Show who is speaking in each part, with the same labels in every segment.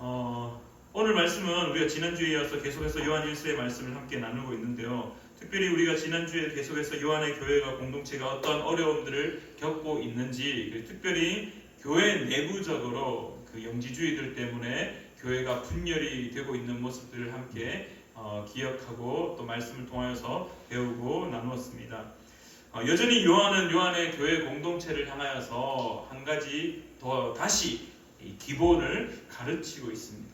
Speaker 1: 오늘 말씀은 우리가 지난주에 이어서 계속해서 요한 1서의 말씀을 함께 나누고 있는데요. 특별히 우리가 지난주에 계속해서 요한의 교회가 공동체가 어떤 어려움들을 겪고 있는지, 특별히 교회 내부적으로 그 영지주의들 때문에 교회가 분열이 되고 있는 모습들을 함께 기억하고 또 말씀을 통하여서 배우고 나누었습니다. 여전히 요한은 요한의 교회 공동체를 향하여서 한 가지 더 다시 기본을 가르치고 있습니다.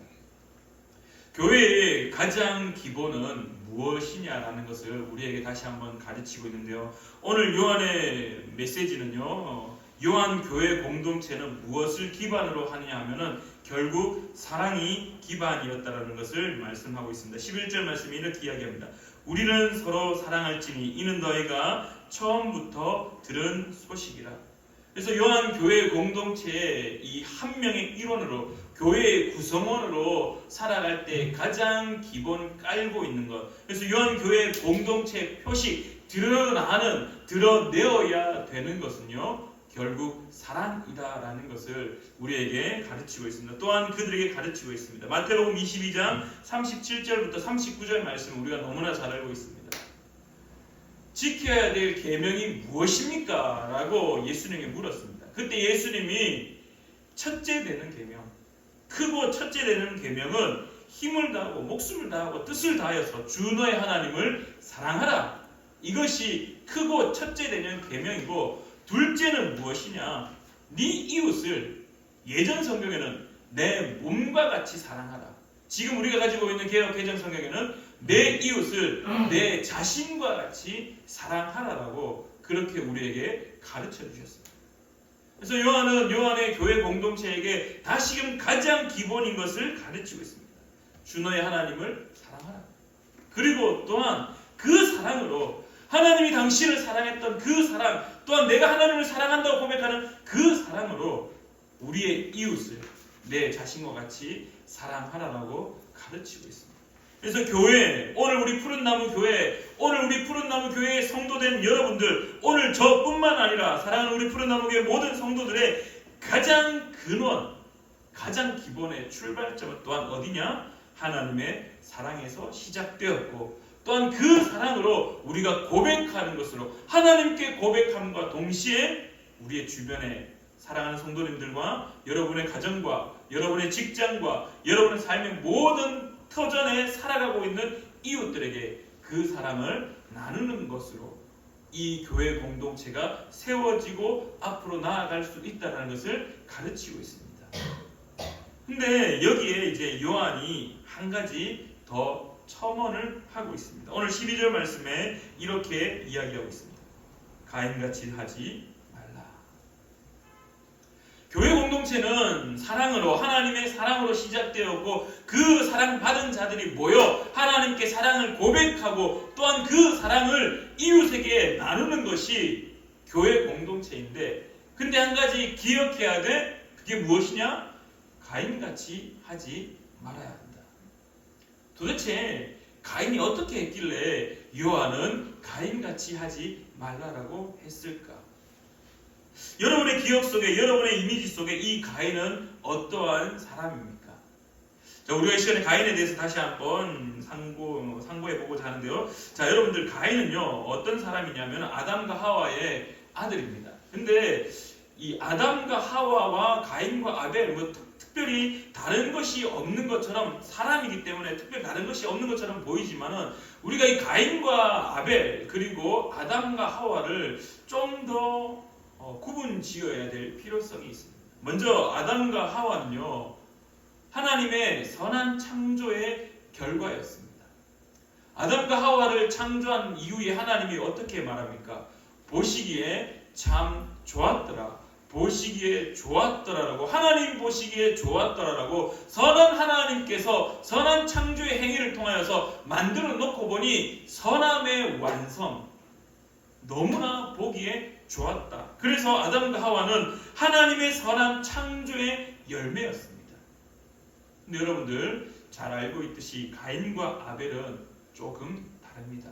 Speaker 1: 교회의 가장 기본은 무엇이냐라는 것을 우리에게 다시 한번 가르치고 있는데요. 오늘 요한의 메시지는요, 요한 교회 공동체는 무엇을 기반으로 하느냐 하면은 결국 사랑이 기반이었다라는 것을 말씀하고 있습니다. 11절 말씀이 이렇게 이야기합니다. 우리는 서로 사랑할지니 이는 너희가 처음부터 들은 소식이라. 그래서 요한 교회 공동체의 이 한 명의 일원으로, 교회의 구성원으로 살아갈 때 가장 기본 깔고 있는 것. 그래서 요한 교회 공동체 표식, 드러내어야 되는 것은요, 결국 사랑이다라는 것을 우리에게 가르치고 있습니다. 또한 그들에게 가르치고 있습니다. 마태복음 22장 37절부터 39절 말씀 우리가 너무나 잘 알고 있습니다. 지켜야 될 계명이 무엇입니까? 라고 예수님에게 물었습니다. 그때 예수님이 첫째 되는 계명, 크고 첫째 되는 계명은 힘을 다하고 목숨을 다하고 뜻을 다하여서 주 너의 하나님을 사랑하라. 이것이 크고 첫째 되는 계명이고, 둘째는 무엇이냐? 네 이웃을, 예전 성경에는 내 몸과 같이 사랑하라. 지금 우리가 가지고 있는 개역 개정 성경에는 내 이웃을 내 자신과 같이 사랑하라라고 그렇게 우리에게 가르쳐 주셨습니다. 그래서 요한은 요한의 교회 공동체에게 다시금 가장 기본인 것을 가르치고 있습니다. 주 너의 하나님을 사랑하라. 그리고 또한 그 사랑으로 하나님이 당신을 사랑했던 그 사랑, 또한 내가 하나님을 사랑한다고 고백하는 그 사랑으로 우리의 이웃을 내 자신과 같이 사랑하라라고 가르치고 있습니다. 그래서 교회, 오늘 우리 푸른나무 교회의 성도된 여러분들, 오늘 저뿐만 아니라 사랑하는 우리 푸른나무 교회 모든 성도들의 가장 근원, 가장 기본의 출발점은 또한 어디냐? 하나님의 사랑에서 시작되었고, 또한 그 사랑으로 우리가 고백하는 것으로, 하나님께 고백함과 동시에 우리의 주변에 사랑하는 성도님들과 여러분의 가정과 여러분의 직장과 여러분의 삶의 모든 터전에 살아가고 있는 이웃들에게 그 사랑을 나누는 것으로 이 교회 공동체가 세워지고 앞으로 나아갈 수 있다는 것을 가르치고 있습니다. 근데 여기에 이제 요한이 한 가지 더 첨언을 하고 있습니다. 오늘 12절 말씀에 이렇게 이야기하고 있습니다. 가인같이 하지 말라. 교회 공동체는 사랑으로, 하나님의 사랑으로 시작되었고, 그 사랑 받은 자들이 모여 하나님께 사랑을 고백하고 또한 그 사랑을 이웃에게 나누는 것이 교회 공동체인데, 근데 한 가지 기억해야 돼. 그게 무엇이냐? 가인같이 하지 말아야 한다. 도대체 가인이 어떻게 했길래 요한은 가인같이 하지 말라라고 했을까? 여러분의 기억 속에, 여러분의 이미지 속에 이 가인은 어떠한 사람입니까? 자, 우리가 이 시간에 가인에 대해서 다시 한번 상고해보고자 하는데요. 자, 여러분들, 가인은요, 어떤 사람이냐면 아담과 하와의 아들입니다. 근데 이 아담과 하와와 가인과 아벨, 특별히 다른 것이 없는 것처럼, 사람이기 때문에 특별히 다른 것이 없는 것처럼 보이지만은, 우리가 이 가인과 아벨 그리고 아담과 하와를 좀 더 구분 지어야 될 필요성이 있습니다. 먼저 아담과 하와는요, 하나님의 선한 창조의 결과였습니다. 아담과 하와를 창조한 이후에 하나님이 어떻게 말합니까? 보시기에 참 좋았더라. 보시기에 좋았더라라고, 하나님 보시기에 좋았더라라고 선한 하나님께서 선한 창조의 행위를 통하여서 만들어 놓고 보니 선함의 완성, 너무나 보기에 좋았다. 그래서 아담과 하와는 하나님의 선한 창조의 열매였습니다. 근데 여러분들 잘 알고 있듯이 가인과 아벨은 조금 다릅니다.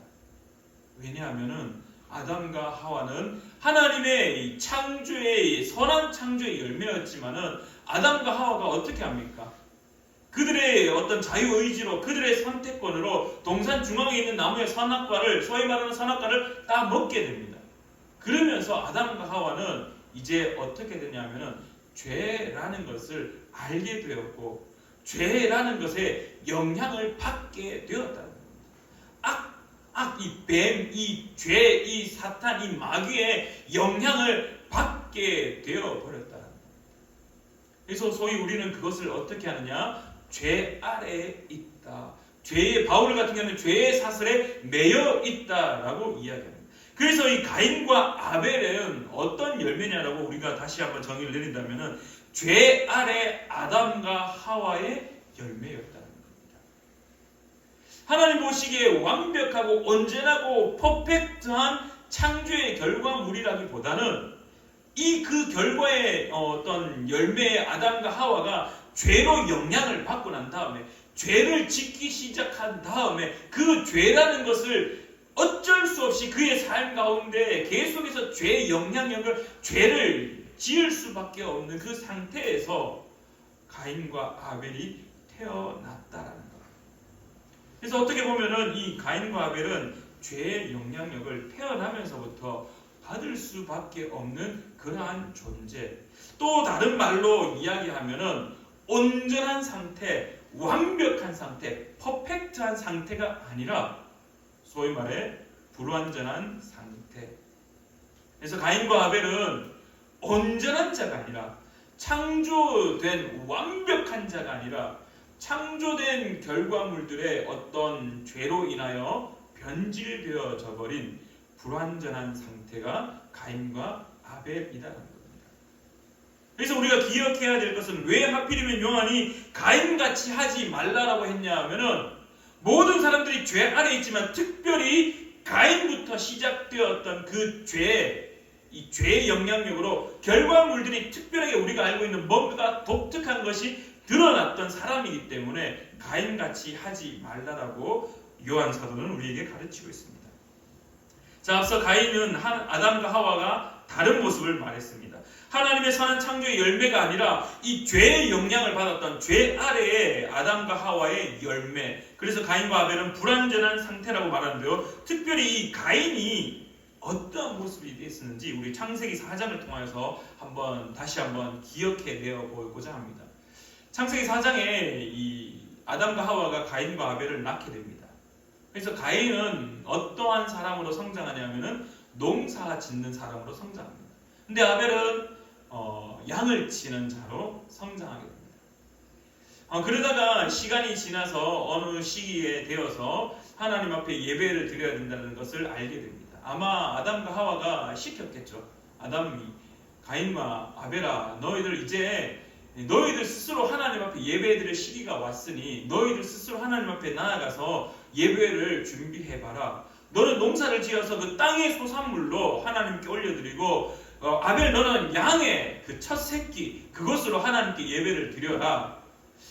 Speaker 1: 왜냐하면은 아담과 하와는 하나님의 창조의 선한 창조의 열매였지만은 아담과 하와가 어떻게 합니까? 그들의 어떤 자유의지로 그들의 선택권으로 동산 중앙에 있는 나무의 선악과를 소위 말하는 선악과를 다 먹게 됩니다. 그러면서 아담과 하와는 이제 어떻게 되냐면은 죄라는 것을 알게 되었고 죄라는 것에 영향을 받게 되었다는 겁니다. 이 뱀, 이 죄, 이 사탄, 이 마귀의 영향을 받게 되어버렸다는 겁니다. 그래서 소위 우리는 그것을 어떻게 하느냐? 죄 아래에 있다. 바울 같은 경우는 죄의 사슬에 매여 있다라고 이야기합니다. 그래서 이 가인과 아벨은 어떤 열매냐라고 우리가 다시 한번 정의를 내린다면은 죄 아래 아담과 하와의 열매였다는 겁니다. 하나님 보시기에 완벽하고 온전하고 퍼펙트한 창조의 결과물이라기보다는 그 결과의 어떤 열매의 아담과 하와가 죄로 영향을 받고 난 다음에 죄를 짓기 시작한 다음에 그 죄라는 것을 어쩔 수 없이 그의 삶 가운데 계속해서 죄의 영향력을 죄를 지을 수밖에 없는 그 상태에서 가인과 아벨이 태어났다라는 것. 그래서 어떻게 보면은 이 가인과 아벨은 죄의 영향력을 태어나면서부터 받을 수밖에 없는 그러한 존재. 또 다른 말로 이야기하면은 온전한 상태, 완벽한 상태, 퍼펙트한 상태가 아니라 소위 말해 불완전한 상태. 그래서 가인과 아벨은 온전한 자가 아니라 창조된 완벽한 자가 아니라 창조된 결과물들의 어떤 죄로 인하여 변질되어져 버린 불완전한 상태가 가인과 아벨이라는 겁니다. 그래서 우리가 기억해야 될 것은 왜 하필이면 요한이 가인같이 하지 말라라고 했냐 하면은 모든 사람들이 죄 아래 있지만 특별히 가인부터 시작되었던 그 이 죄의 영향력으로 결과물들이 특별하게 우리가 알고 있는 뭔가 독특한 것이 드러났던 사람이기 때문에 가인같이 하지 말라라고 요한 사도는 우리에게 가르치고 있습니다. 자, 앞서 가인은 아담과 하와가 다른 모습을 말했습니다. 하나님의 선한 창조의 열매가 아니라 이 죄의 영향을 받았던 죄 아래의 아담과 하와의 열매. 그래서 가인과 아벨은 불완전한 상태라고 말하는데요. 특별히 이 가인이 어떤 모습이 됐었는지 우리 창세기 4장을 통하여서 다시 한번 기억해 내어 보고자 합니다. 창세기 4장에 이 아담과 하와가 가인과 아벨을 낳게 됩니다. 그래서 가인은 어떠한 사람으로 성장하냐면은 농사 짓는 사람으로 성장합니다. 근데 아벨은 양을 치는 자로 성장하게 됩니다. 그러다가 시간이 지나서 어느 시기에 되어서 하나님 앞에 예배를 드려야 된다는 것을 알게 됩니다. 아마 아담과 하와가 시켰겠죠. 아담이 가인과 아벨아, 너희들 스스로 하나님 앞에 예배 드릴 시기가 왔으니 너희들 스스로 하나님 앞에 나아가서 예배를 준비해봐라. 너는 농사를 지어서 그 땅의 소산물로 하나님께 올려드리고 아벨 너는 양의 그 첫 새끼 그것으로 하나님께 예배를 드려라.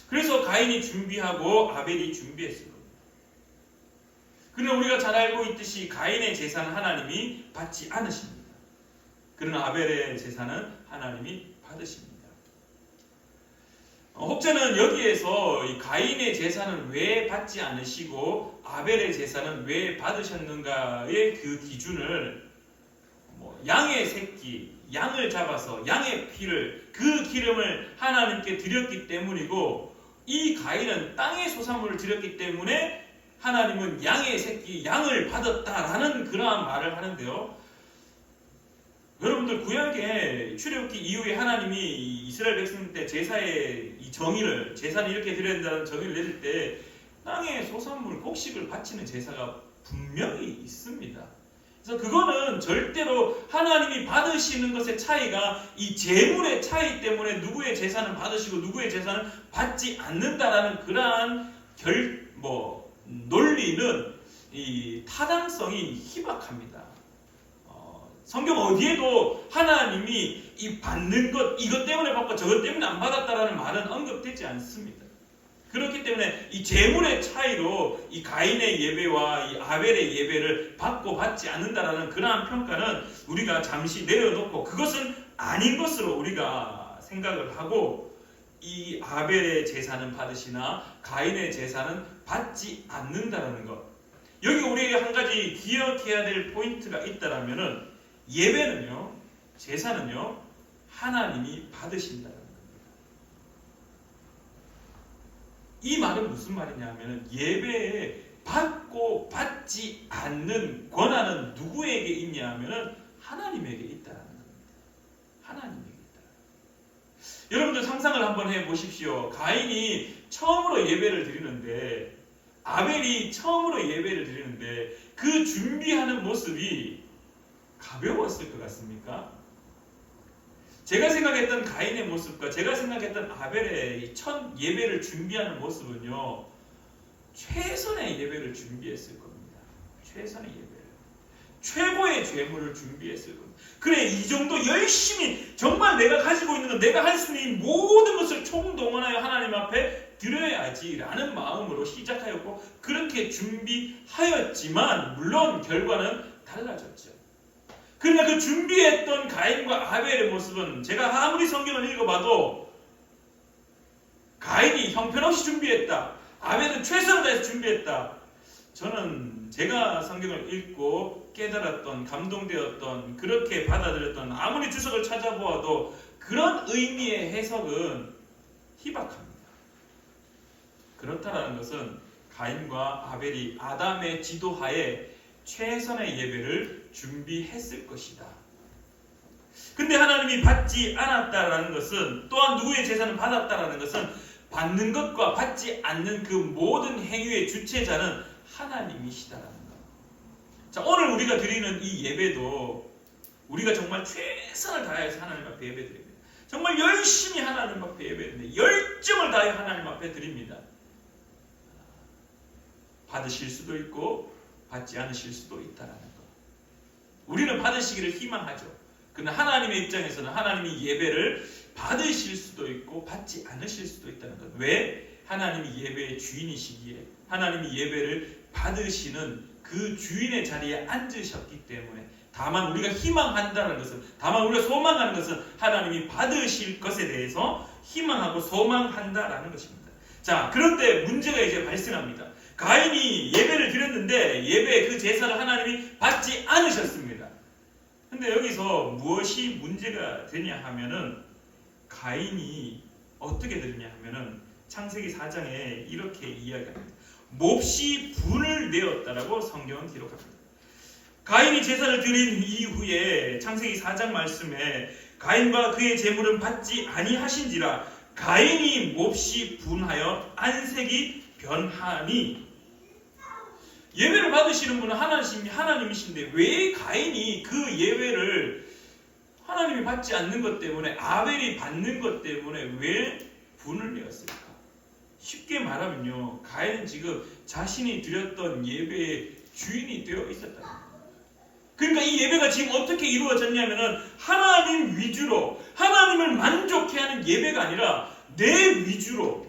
Speaker 1: 그래서 가인이 준비하고 아벨이 준비했을 겁니다. 그러나 우리가 잘 알고 있듯이 가인의 제사는 하나님이 받지 않으십니다. 그러나 아벨의 제사는 하나님이 받으십니다. 혹자는 여기에서 이 가인의 제사는 왜 받지 않으시고 아벨의 제사는 왜 받으셨는가의 그 기준을 양의 새끼, 양을 잡아서 양의 피를 그 기름을 하나님께 드렸기 때문이고 이 가인은 땅의 소산물을 드렸기 때문에 하나님은 양의 새끼, 양을 받았다라는 그러한 말을 하는데요. 여러분들 구약의 출애굽기 이후에 하나님이 이스라엘 백성 때 제사의 이 정의를 제사는 이렇게 드려야 된다는 정의를 내릴 때 땅의 소산물 곡식을 바치는 제사가 분명히 있습니다. 그래서 그거는 절대로 하나님이 받으시는 것의 차이가 이 제물의 차이 때문에 누구의 제사는 받으시고 누구의 제사는 받지 않는다라는 그러한 논리는 이 타당성이 희박합니다. 성경 어디에도 하나님이 이 받는 것 이것 때문에 받고 저것 때문에 안 받았다라는 말은 언급되지 않습니다. 그렇기 때문에 이 제물의 차이로 이 가인의 예배와 이 아벨의 예배를 받고 받지 않는다라는 그러한 평가는 우리가 잠시 내려놓고 그것은 아닌 것으로 우리가 생각을 하고 이 아벨의 제사는 받으시나 가인의 제사는 받지 않는다라는 것. 여기 우리에게 한 가지 기억해야 될 포인트가 있다라면은 예배는요, 제사는요, 하나님이 받으신다는 겁니다. 이 말은 무슨 말이냐면은 예배에 받고 받지 않는 권한은 누구에게 있냐 하면은 하나님에게 있다라는 겁니다. 하나님에게 있다. 여러분들 상상을 한번 해보십시오. 가인이 처음으로 예배를 드리는데, 아벨이 처음으로 예배를 드리는데 그 준비하는 모습이 가벼웠을 것 같습니까? 제가 생각했던 가인의 모습과 제가 생각했던 아벨의 첫 예배를 준비하는 모습은요, 최선의 예배를 준비했을 겁니다. 최선의 예배를. 최고의 죄물을 준비했을 겁니다. 그래, 이 정도 열심히 정말 내가 가지고 있는 것, 내가 할 수 있는 모든 것을 총동원하여 하나님 앞에 드려야지 라는 마음으로 시작하였고 그렇게 준비하였지만 물론 결과는 달라졌죠. 그러나 그 준비했던 가인과 아벨의 모습은 제가 아무리 성경을 읽어봐도 가인이 형편없이 준비했다, 아벨은 최선을 다해서 준비했다. 저는 제가 성경을 읽고 깨달았던, 감동되었던, 그렇게 받아들였던, 아무리 주석을 찾아보아도 그런 의미의 해석은 희박합니다. 그렇다라는 것은 가인과 아벨이 아담의 지도하에 최선의 예배를 준비했을 것이다. 근데 하나님이 받지 않았다라는 것은, 또한 누구의 제사는 받았다라는 것은 받는 것과 받지 않는 그 모든 행위의 주체자는 하나님이시다라는 것. 자, 오늘 우리가 드리는 이 예배도 우리가 정말 최선을 다해서 하나님 앞에 예배드립니다. 정말 열심히 하나님 앞에 예배드립니다. 열정을 다해 하나님 앞에 드립니다. 받으실 수도 있고 받지 않으실 수도 있다라는 것. 우리는 받으시기를 희망하죠. 그러나 하나님의 입장에서는 하나님이 예배를 받으실 수도 있고 받지 않으실 수도 있다는 것. 왜? 하나님이 예배의 주인이시기에, 하나님이 예배를 받으시는 그 주인의 자리에 앉으셨기 때문에, 다만 우리가 희망한다는 것은, 다만 우리가 소망하는 것은 하나님이 받으실 것에 대해서 희망하고 소망한다라는 것입니다. 자, 그런데 문제가 이제 발생합니다. 가인이 예배를 드렸는데 예배 그 제사를 하나님이 받지 않으셨습니다. 근데 여기서 무엇이 문제가 되냐 하면은, 가인이 어떻게 드리냐 하면은 창세기 4장에 이렇게 이야기합니다. 몹시 분을 내었다라고 성경은 기록합니다. 가인이 제사를 드린 이후에 창세기 4장 말씀에 가인과 그의 제물은 받지 아니하신지라 가인이 몹시 분하여 안색이 변하니. 예배를 받으시는 분은 하나님이신데 왜 가인이 그 예배를 하나님이 받지 않는 것 때문에, 아벨이 받는 것 때문에 왜 분을 내었을까? 쉽게 말하면요, 가인은 지금 자신이 드렸던 예배의 주인이 되어 있었다는 거예요. 그러니까 이 예배가 지금 어떻게 이루어졌냐면은 하나님 위주로, 하나님을 만족해 하는 예배가 아니라 내 위주로,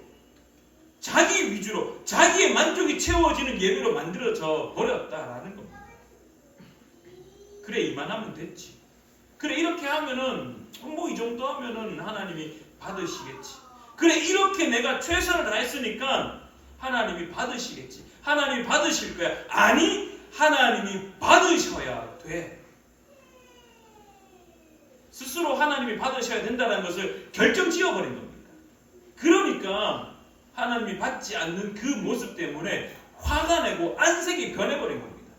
Speaker 1: 자기 위주로, 자기의 만족이 채워지는 예배로 만들어져 버렸다라는 겁니다. 그래, 이만하면 됐지. 그래, 이렇게 하면은 뭐 이 정도 하면은 하나님이 받으시겠지. 그래, 이렇게 내가 최선을 다했으니까 하나님이 받으시겠지. 하나님이 받으실 거야. 아니, 하나님이 받으셔야 돼. 스스로 하나님이 받으셔야 된다는 것을 결정지어버린 겁니다. 그러니까 하나님이 받지 않는 그 모습 때문에 화가 내고 안색이 변해버린 겁니다.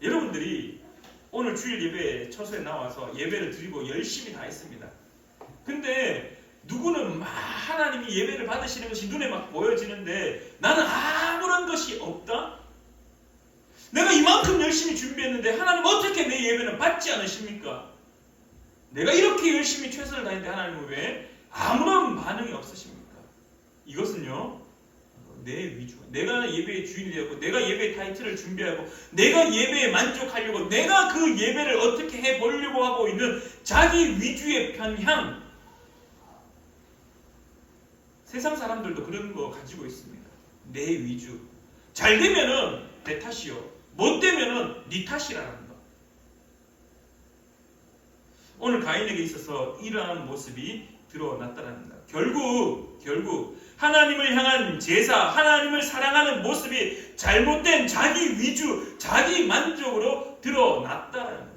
Speaker 1: 여러분들이 오늘 주일 예배에 처소에 나와서 예배를 드리고 열심히 다 했습니다. 근데 누구는 막 하나님이 예배를 받으시는 것이 눈에 막 보여지는데 나는 아무런 것이 없다? 내가 이만큼 열심히 준비했는데 하나님 어떻게 내 예배는 받지 않으십니까? 내가 이렇게 열심히 최선을 다했는데 하나님은 왜 아무런 반응이 없으십니까? 이것은요, 내 위주, 내가 예배의 주인이 되었고, 내가 예배의 타이틀을 준비하고, 내가 예배에 만족하려고, 내가 그 예배를 어떻게 해보려고 하고 있는 자기 위주의 편향. 세상 사람들도 그런 거 가지고 있습니다. 내 위주. 잘 되면은 내 탓이요, 못 되면은 네 탓이라는 거. 오늘 가인에게 있어서 이러한 모습이 드러났다는 겁니다. 결국 하나님을 향한 제사, 하나님을 사랑하는 모습이 잘못된 자기 위주, 자기 만족으로 드러났다는 겁니다.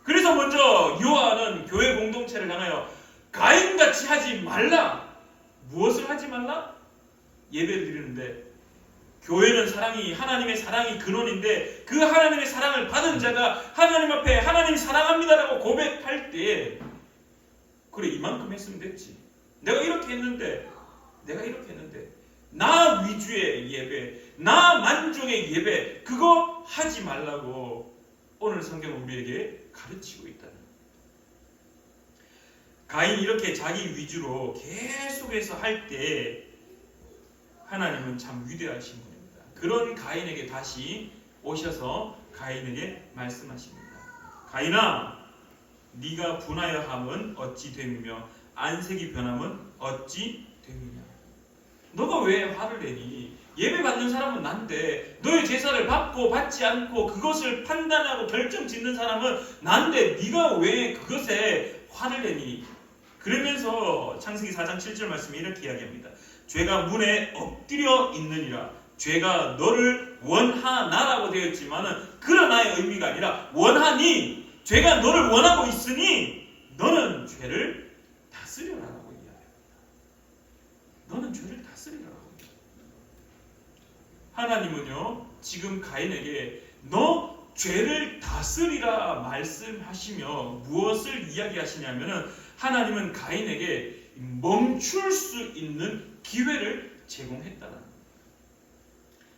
Speaker 1: 그래서 먼저 요한은 교회 공동체를 향하여 가인같이 하지 말라. 무엇을 하지 말라? 예배를 드리는데, 교회는 사랑이, 하나님의 사랑이 근원인데 그 하나님의 사랑을 받은 자가 하나님 앞에 하나님 사랑합니다라고 고백할 때, 그래 이만큼 했으면 됐지, 내가 이렇게 했는데 나 위주의 예배, 나 만족의 예배, 그거 하지 말라고 오늘 성경은 우리에게 가르치고 있다는. 가인이 이렇게 자기 위주로 계속해서 할 때 하나님은 참 위대하신 분입니다. 그런 가인에게 다시 오셔서 가인에게 말씀하십니다. 가인아, 네가 분하여 함은 어찌 됨이며 안색이 변함은 어찌 됨이냐. 너가 왜 화를 내니? 예배 받는 사람은 난데, 너의 제사를 받고 받지 않고 그것을 판단하고 결정 짓는 사람은 난데 네가 왜 그것에 화를 내니? 그러면서 창세기 4장 7절 말씀이 이렇게 이야기합니다. 죄가 문에 엎드려 있느니라. 죄가 너를 원하나라고 되어 있지만은 그러나의 의미가 아니라 원하니, 죄가 너를 원하고 있으니 너는 죄를 다스려라라고 이야기합니다. 너는 죄를 다스리라라고. 하나님은요 지금 가인에게 너 죄를 다스리라 말씀하시며 무엇을 이야기하시냐면은, 하나님은 가인에게 멈출 수 있는 기회를 제공했다는 겁니다.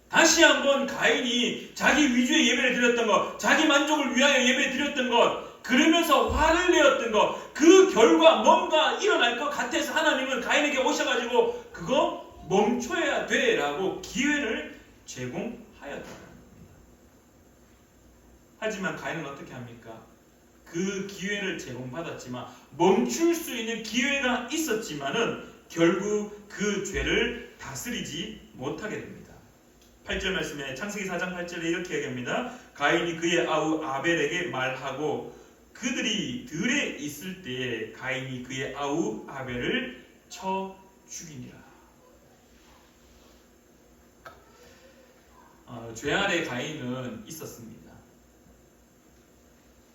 Speaker 1: 다시 한번 가인이 자기 위주의 예배를 드렸던 것, 자기 만족을 위하여 예배 드렸던 것, 그러면서 화를 내었던 것, 그 결과 뭔가 일어날 것 같아서 하나님은 가인에게 오셔가지고 그거 멈춰야 돼 라고 기회를 제공하였다는 겁니다. 하지만 가인은 어떻게 합니까? 그 기회를 제공받았지만, 멈출 수 있는 기회가 있었지만은 결국 그 죄를 다스리지 못하게 됩니다. 8절 말씀에 창세기 4장 8절에 이렇게 얘기합니다. 가인이 그의 아우 아벨에게 말하고 그들이 들에 있을 때에 가인이 그의 아우 아벨을 쳐 죽이니라. 죄 아래 가인은 있었습니다.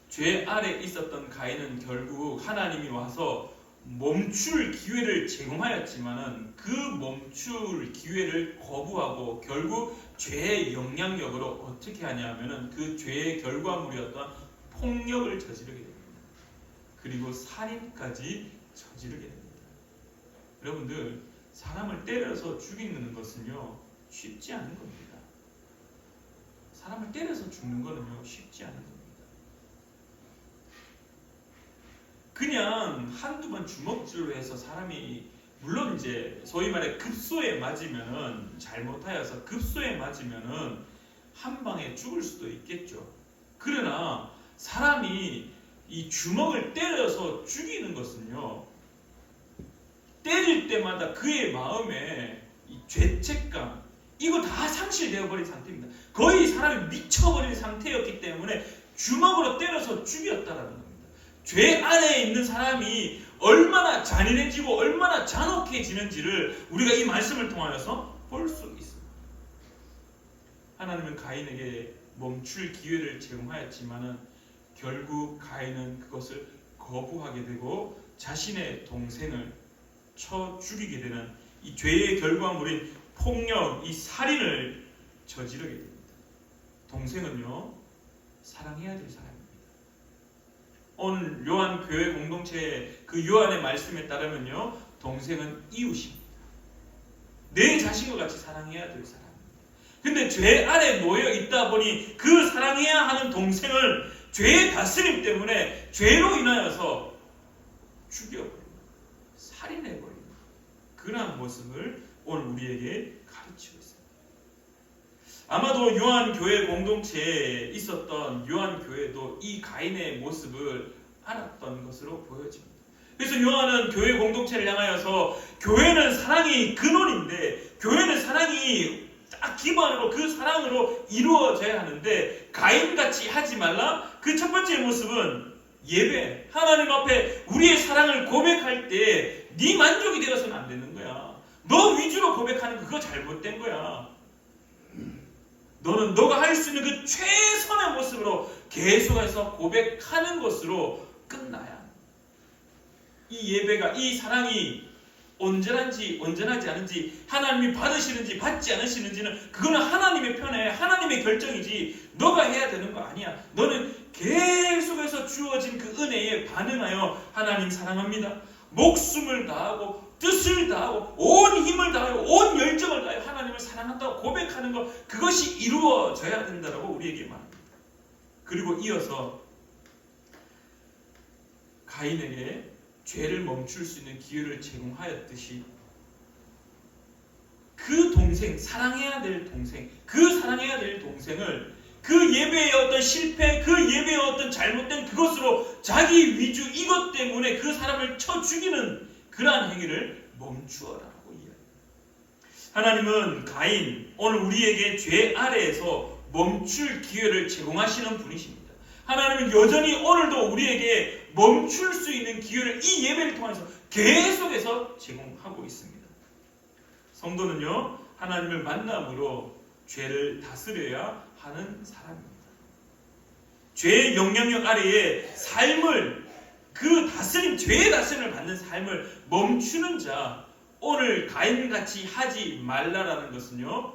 Speaker 1: 죄 아래 있었던 가인은 결국 하나님이 와서 멈출 기회를 제공하였지만은 그 멈출 기회를 거부하고 결국 죄의 영향력으로 어떻게 하냐면은 그 죄의 결과물이었던 폭력을 저지르게 됩니다. 그리고 살인까지 저지르게 됩니다. 여러분들, 사람을 때려서 죽이는 것은요 쉽지 않은 겁니다. 사람을 때려서 죽는 것은요 쉽지 않은 겁니다. 그냥 한두 번 주먹질로 해서 사람이, 물론 이제 소위 말해 급소에 맞으면은, 잘못하여서 급소에 맞으면은 한 방에 죽을 수도 있겠죠. 그러나 사람이 이 주먹을 때려서 죽이는 것은요, 때릴 때마다 그의 마음에 이 죄책감, 이거 다 상실되어 버린 상태입니다. 거의 사람이 미쳐버린 상태였기 때문에 주먹으로 때려서 죽였다라는 겁니다. 죄 안에 있는 사람이 얼마나 잔인해지고 얼마나 잔혹해지는지를 우리가 이 말씀을 통하여서 볼 수 있습니다. 하나님은 가인에게 멈출 기회를 제공하였지만은 결국 가인은 그것을 거부하게 되고 자신의 동생을 쳐 죽이게 되는 이 죄의 결과물인 폭력, 이 살인을 저지르게 됩니다. 동생은요 사랑해야 될 사람입니다. 오늘 요한 교회 공동체의 그 요한의 말씀에 따르면요, 동생은 이웃입니다. 내 자신과 같이 사랑해야 될 사람입니다. 근데 죄 아래 놓여 있다 보니 그 사랑해야 하는 동생을 죄의 다스림 때문에 죄로 인하여서 죽여버립니다. 살인해버립니다. 그러한 모습을 오늘 우리에게 가르치고 있습니다. 아마도 요한 교회 공동체에 있었던 요한 교회도 이 가인의 모습을 알았던 것으로 보여집니다. 그래서 요한은 교회 공동체를 향하여서 교회는 사랑이 근원인데, 교회는 사랑이 딱 기반으로 그 사랑으로 이루어져야 하는데 가인같이 하지 말라. 그 첫 번째 모습은 예배, 하나님 앞에 우리의 사랑을 고백할 때 네 만족이 되어서는 안 되는 거야. 너 위주로 고백하는 거 그거 잘못된 거야. 너는 너가 할 수 있는 그 최선의 모습으로 계속해서 고백하는 것으로 끝나야. 이 예배가, 이 사랑이 온전한지 온전하지 않은지, 하나님이 받으시는지 받지 않으시는지는 그거는 하나님의 편에 하나님의 결정이지 너가 해야 되는 거 아니야. 너는 계속해서 주어진 그 은혜에 반응하여 하나님 사랑합니다, 목숨을 다하고 뜻을 다하고 온 힘을 다하여 온 열정을 다하여 하나님을 사랑한다고 고백하는 것, 그것이 이루어져야 된다고 우리에게 말합니다. 그리고 이어서 가인에게 죄를 멈출 수 있는 기회를 제공하였듯이 그 동생, 사랑해야 될 동생, 그 사랑해야 될 동생을 그 예배의 어떤 실패, 그 예배의 어떤 잘못된 그것으로 자기 위주, 이것 때문에 그 사람을 쳐 죽이는 그러한 행위를 멈추어라라고 이야기합니다. 하나님은 가인, 오늘 우리에게 죄 아래에서 멈출 기회를 제공하시는 분이십니다. 하나님은 여전히 오늘도 우리에게 멈출 수 있는 기회를 이 예배를 통해서 계속해서 제공하고 있습니다. 성도는요, 하나님을 만남으로 죄를 다스려야 하는 사람입니다. 죄의 영향력 아래에 삶을, 그 다스림, 죄의 다스림을 받는 삶을 멈추는 자, 오늘 가인같이 하지 말라라는 것은요,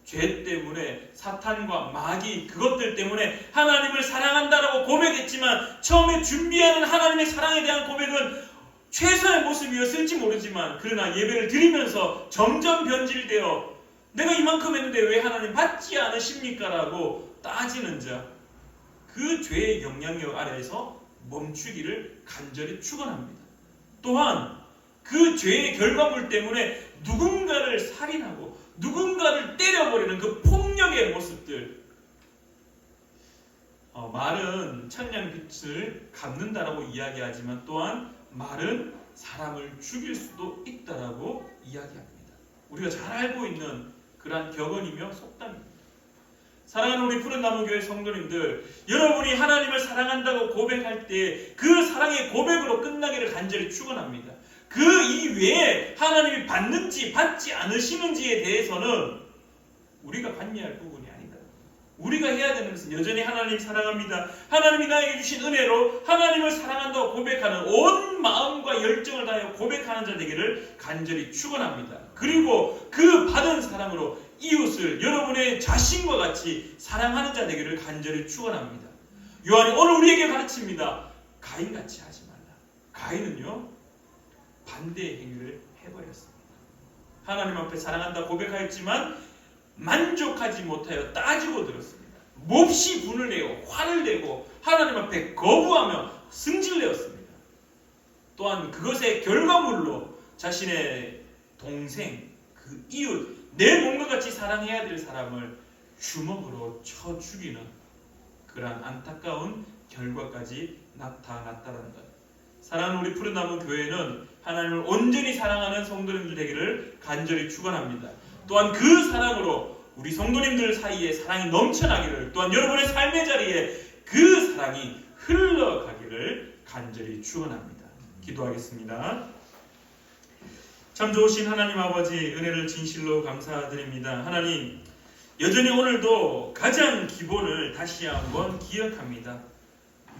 Speaker 1: 죄 때문에 사탄과 마귀, 그것들 때문에 하나님을 사랑한다라고 고백했지만 처음에 준비하는 하나님의 사랑에 대한 고백은 최선의 모습이었을지 모르지만, 그러나 예배를 드리면서 점점 변질되어 내가 이만큼 했는데 왜 하나님 받지 않으십니까? 라고 따지는 자, 그 죄의 영향력 아래에서 멈추기를 간절히 축원합니다. 또한 그 죄의 결과물 때문에 누군가를 살인하고 누군가를 때려버리는 그 폭력의 모습들, 말은 천냥빛을 갚는다라고 이야기하지만 또한 말은 사람을 죽일 수도 있다라고 이야기합니다. 우리가 잘 알고 있는 그러한 격언이며 속담입니다. 사랑하는 우리 푸른나무교회 성도님들, 여러분이 하나님을 사랑한다고 고백할 때 그 사랑의 고백으로 끝나기를 간절히 축원합니다. 그 이외에 하나님이 받는지 받지 않으시는지에 대해서는 우리가 관여할 부분이 아니다. 우리가 해야 되는 것은 여전히 하나님 사랑합니다, 하나님이 나에게 주신 은혜로 하나님을 사랑한다고 고백하는 온 마음과 열정을 다하여 고백하는 자 되기를 간절히 축원합니다. 그리고 그 받은 사랑으로 이웃을 여러분의 자신과 같이 사랑하는 자 되기를 간절히 축원합니다. 요한이 오늘 우리에게 가르칩니다. 가인같이 하지 말라. 가인은요, 반대의 행위를 해버렸습니다. 하나님 앞에 사랑한다 고백하였지만 만족하지 못하여 따지고 들었습니다. 몹시 분을 내고 화를 내고 하나님 앞에 거부하며 승질내었습니다. 또한 그것의 결과물로 자신의 동생, 그 이웃, 내 몸과 같이 사랑해야 될 사람을 주먹으로 쳐 죽이는 그러한 안타까운 결과까지 나타났다는 것. 사랑하는 우리 푸른나무 교회는 하나님을 온전히 사랑하는 성도님들 되기를 간절히 축원합니다. 또한 그 사랑으로 우리 성도님들 사이에 사랑이 넘쳐나기를, 또한 여러분의 삶의 자리에 그 사랑이 흘러가기를 간절히 축원합니다. 기도하겠습니다. 참 좋으신 하나님 아버지, 은혜를 진실로 감사드립니다. 하나님, 여전히 오늘도 가장 기본을 다시 한번 기억합니다.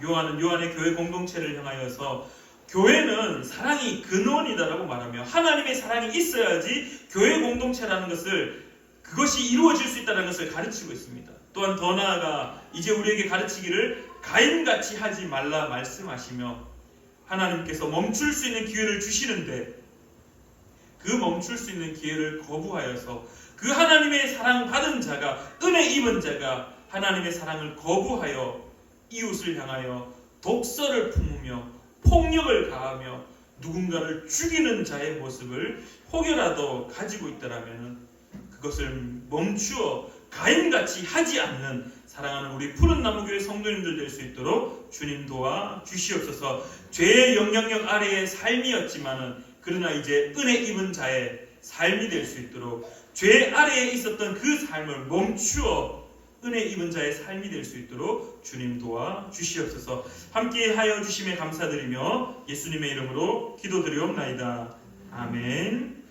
Speaker 1: 요한은 요한의 교회 공동체를 향하여서 교회는 사랑이 근원이다라고 말하며 하나님의 사랑이 있어야지 교회 공동체라는 것을, 그것이 이루어질 수 있다는 것을 가르치고 있습니다. 또한 더 나아가 이제 우리에게 가르치기를 가인같이 하지 말라 말씀하시며, 하나님께서 멈출 수 있는 기회를 주시는데 그 멈출 수 있는 기회를 거부하여서 그 하나님의 사랑 받은 자가, 은혜 입은 자가 하나님의 사랑을 거부하여 이웃을 향하여 독서를 품으며 폭력을 가하며 누군가를 죽이는 자의 모습을 혹여라도 가지고 있더라면 그것을 멈추어 가인같이 하지 않는 사랑하는 우리 푸른나무교회 성도님들 될 수 있도록 주님 도와 주시옵소서. 죄의 영향력 아래의 삶이었지만은 그러나 이제 은혜 입은 자의 삶이 될 수 있도록 죄 아래에 있었던 그 삶을 멈추어 은혜 입은 자의 삶이 될 수 있도록 주님 도와 주시옵소서. 함께 하여 주심에 감사드리며 예수님의 이름으로 기도드리옵나이다. 아멘.